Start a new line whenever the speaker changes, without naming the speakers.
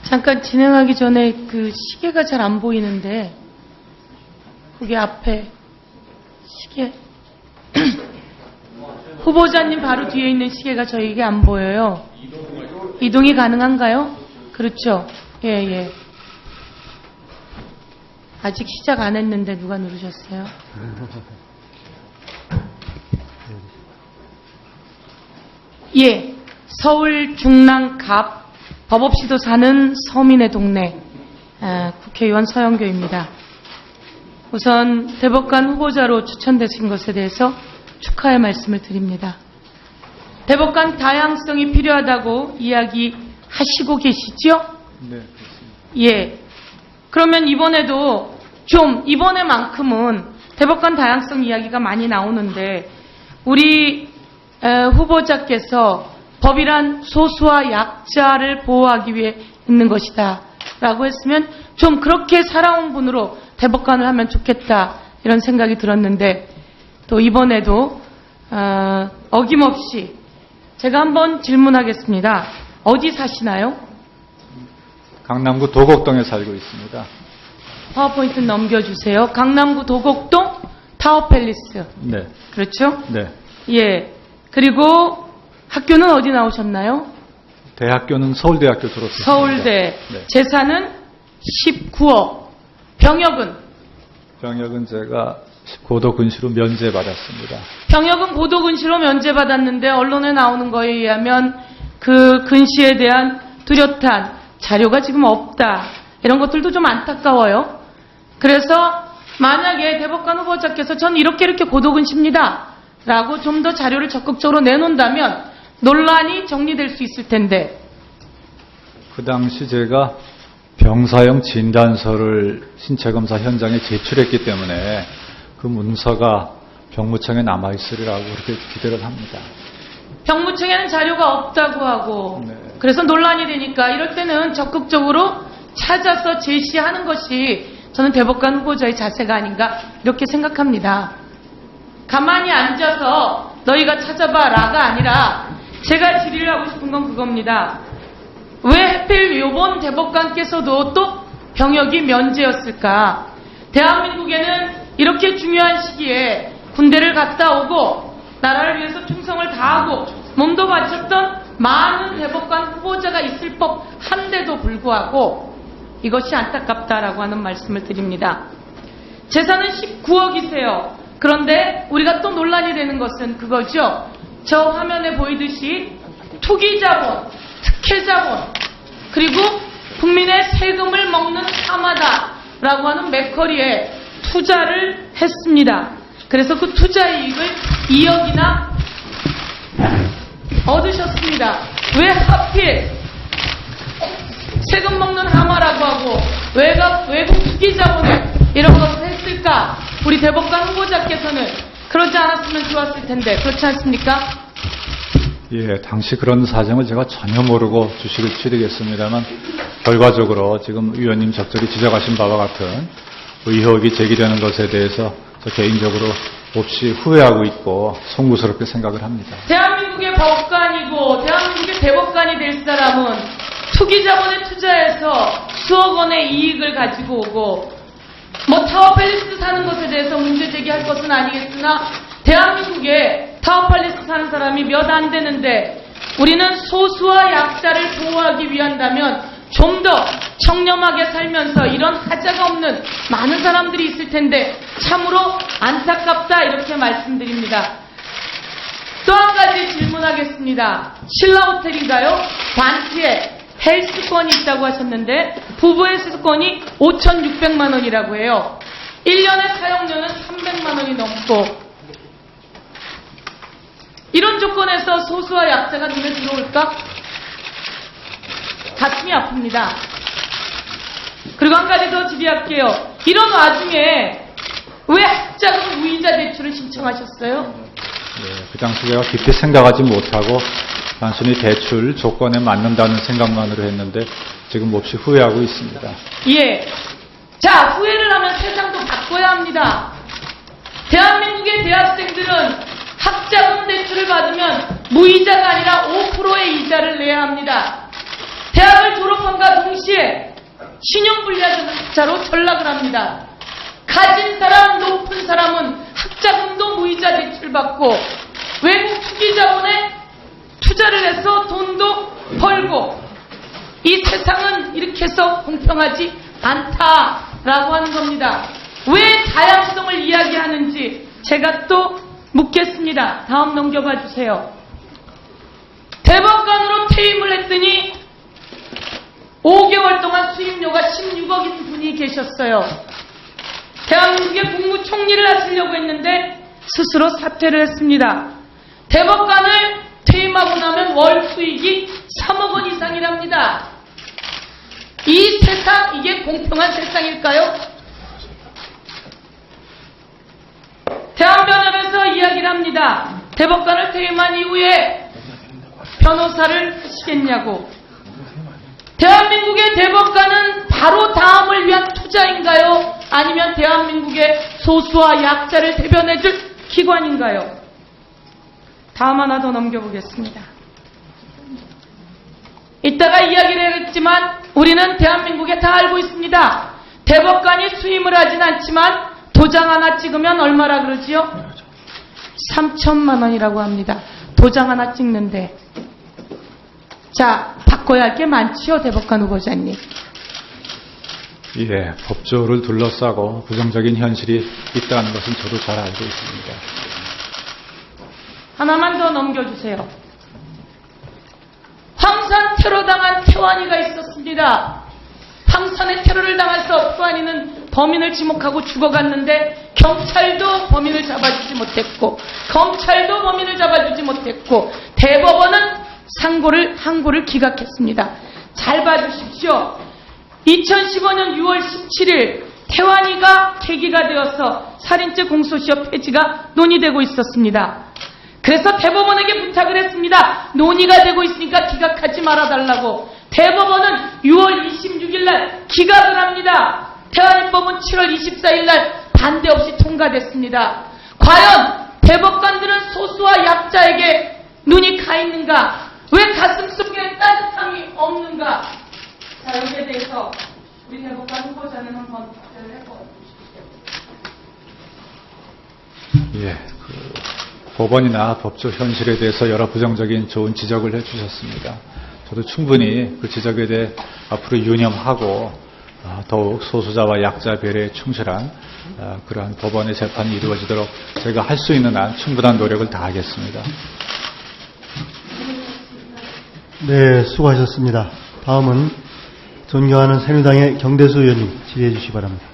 잠깐 진행하기 전에 그 시계가 잘 안 보이는데, 거기 앞에 시계. 후보자님 바로 뒤에 있는 시계가 저에게 안 보여요. 이동이 가능한가요? 그렇죠. 예, 예. 아직 시작 안 했는데 누가 누르셨어요? 예. 서울 중랑 갑 법 없이도 사는 서민의 동네 국회의원 서영교입니다. 우선 대법관 후보자로 추천되신 것에 대해서 축하의 말씀을 드립니다. 대법관 다양성이 필요하다고 이야기하시고 계시죠?
네, 그렇습니다.
예. 그러면 이번에도 좀 이번에만큼은 대법관 다양성 이야기가 많이 나오는데 우리 후보자께서 법이란 소수와 약자를 보호하기 위해 있는 것이다 라고 했으면 좀 그렇게 살아온 분으로 대법관을 하면 좋겠다 이런 생각이 들었는데 또 이번에도 어김없이 제가 한번 질문하겠습니다. 어디 사시나요?
강남구 도곡동에 살고 있습니다.
파워포인트 넘겨주세요. 강남구 도곡동 타워팰리스.
네.
그렇죠?
네.
예. 그리고 학교는 어디 나오셨나요?
대학교는 서울대학교 졸업했습니다.
서울대.
네.
재산은 19억. 병역은?
병역은 제가 고도근시로 면제받았습니다.
병역은 고도근시로 면제받았는데 언론에 나오는 거에 의하면 그 근시에 대한 뚜렷한 자료가 지금 없다. 이런 것들도 좀 안타까워요. 그래서 만약에 대법관 후보자께서 전 이렇게 고도근시입니다. 라고 좀 더 자료를 적극적으로 내놓는다면 논란이 정리될 수 있을 텐데.
그 당시 제가 병사형 진단서를 신체검사 현장에 제출했기 때문에 그 문서가 병무청에 남아있으리라고 그렇게 기대를 합니다.
병무청에는 자료가 없다고 하고
네.
그래서 논란이 되니까 이럴 때는 적극적으로 찾아서 제시하는 것이 저는 대법관 후보자의 자세가 아닌가 이렇게 생각합니다. 가만히 앉아서 너희가 찾아봐라가 아니라 제가 질의를 하고 싶은 건 그겁니다. 왜 하필 이번 대법관께서도 또 병역이 면제였을까? 대한민국에는 이렇게 중요한 시기에 군대를 갔다 오고 나라를 위해서 충성을 다하고 몸도 바쳤던 많은 대법관 후보자가 있을 법한데도 불구하고 이것이 안타깝다라고 하는 말씀을 드립니다. 재산은 19억이세요. 그런데 우리가 또 논란이 되는 것은 그거죠. 저 화면에 보이듯이 투기자본, 특혜자본, 그리고 국민의 세금을 먹는 하마다라고 하는 맥커리에 투자를 했습니다. 그래서 그 투자 이익을 2억이나 얻으셨습니다. 왜 하필 세금 먹는 하마라고 하고 외국 투기자본을 이런 것을 했을까? 우리 대법관 후보자께서는 그러지 않았으면 좋았을 텐데 그렇지 않습니까?
예, 당시 그런 사정을 제가 전혀 모르고 주식을 취득했습니다만 결과적으로 지금 위원님 적절히 지적하신 바와 같은 의혹이 제기되는 것에 대해서 저 개인적으로 몹시 후회하고 있고 송구스럽게 생각을 합니다.
대한민국의 법관이고 대한민국의 대법관이 될 사람은 투기자본에 투자해서 수억 원의 이익을 가지고 오고 타워팰리스 사는 것에 대해서 문제 제기할 것은 아니겠으나 대한민국에 타워팰리스 사는 사람이 몇 안 되는데 우리는 소수와 약자를 보호하기 위한다면 좀 더 청렴하게 살면서 이런 하자가 없는 많은 사람들이 있을 텐데 참으로 안타깝다 이렇게 말씀드립니다. 또 한 가지 질문하겠습니다. 신라호텔인가요? 반지에 헬스권이 있다고 하셨는데 부부 헬스권이 5,600만 원이라고 해요. 1년의 사용료는 300만 원이 넘고 이런 조건에서 소수와 약자가 눈에 들어올까? 가슴이 아픕니다. 그리고 한 가지 더 질의할게요. 이런 와중에 왜 학자금 무이자 대출을 신청하셨어요?
네, 그 당시 제가 깊이 생각하지 못하고 단순히 대출 조건에 맞는다는 생각만으로 했는데 지금 몹시 후회하고 있습니다.
예. 자, 후회를 하면 세상도 바꿔야 합니다. 대한민국의 대학생들은 학자금 대출을 받으면 무이자가 아니라 5%의 이자를 내야 합니다. 대학을 졸업함과 동시에 신용불량자로 전락을 합니다. 가진 사람, 높은 사람은 학자금도 무이자 대출받고 외국 투기자본에 투자를 해서 돈도 벌고, 이 세상은 이렇게 해서 공평하지 않다라고 하는 겁니다. 왜 다양성을 이야기하는지 제가 또 묻겠습니다. 다음 넘겨봐 주세요. 대법관으로 퇴임을 했더니 5개월 동안 수임료가 16억인 분이 계셨어요. 대한민국의 국무총리를 하시려고 했는데 스스로 사퇴를 했습니다. 대법관을 퇴임하고 나면 월 수익이 3억 원 이상이랍니다. 이 세상, 이게 공평한 세상일까요? 대한변협에서 이야기를 합니다. 대법관을 퇴임한 이후에 변호사를 하시겠냐고. 대한민국의 대법관은 바로 다음을 위한 투자인가요? 아니면 대한민국의 소수와 약자를 대변해줄 기관인가요? 다음 하나 더 넘겨보겠습니다. 이따가 이야기를 했지만 우리는 대한민국에 다 알고 있습니다. 대법관이 수임을 하진 않지만 도장 하나 찍으면 얼마라 그러지요? 3천만 원이라고 합니다. 도장 하나 찍는데. 자, 바꿔야 할 게 많지요, 대법관 후보자님.
예, 법조를 둘러싸고 부정적인 현실이 있다는 것은 저도 잘 알고 있습니다.
하나만 더 넘겨주세요. 황산 테러 당한 태완이가 있었습니다. 황산의 테러를 당해서 태완이는 범인을 지목하고 죽어갔는데 경찰도 범인을 잡아주지 못했고 검찰도 범인을 잡아주지 못했고 대법원은 항고를 기각했습니다. 잘 봐주십시오. 2015년 6월 17일 태완이가 계기가 되어서 살인죄 공소시효 폐지가 논의되고 있었습니다. 그래서 대법원에게 부탁을 했습니다. 논의가 되고 있으니까 기각하지 말아달라고. 대법원은 6월 26일 날 기각을 합니다. 태완이법은 7월 24일 날 반대 없이 통과됐습니다. 과연 대법관들은 소수와 약자에게 눈이 가 있는가? 왜 가슴속에 따뜻함이 없는가? 자, 여기에 대해서 우리 대법관 후보자는 한번 답변을 해보십시오.
예, 법원이나 법조 현실에 대해서 여러 부정적인 좋은 지적을 해주셨습니다. 저도 충분히 그 지적에 대해 앞으로 유념하고 더욱 소수자와 약자 배려에 충실한 그러한 법원의 재판이 이루어지도록 저희가 할 수 있는 한 충분한 노력을 다하겠습니다.
네, 수고하셨습니다. 다음은 존경하는 새누리당의 경대수 의원님 질의해 주시기 바랍니다.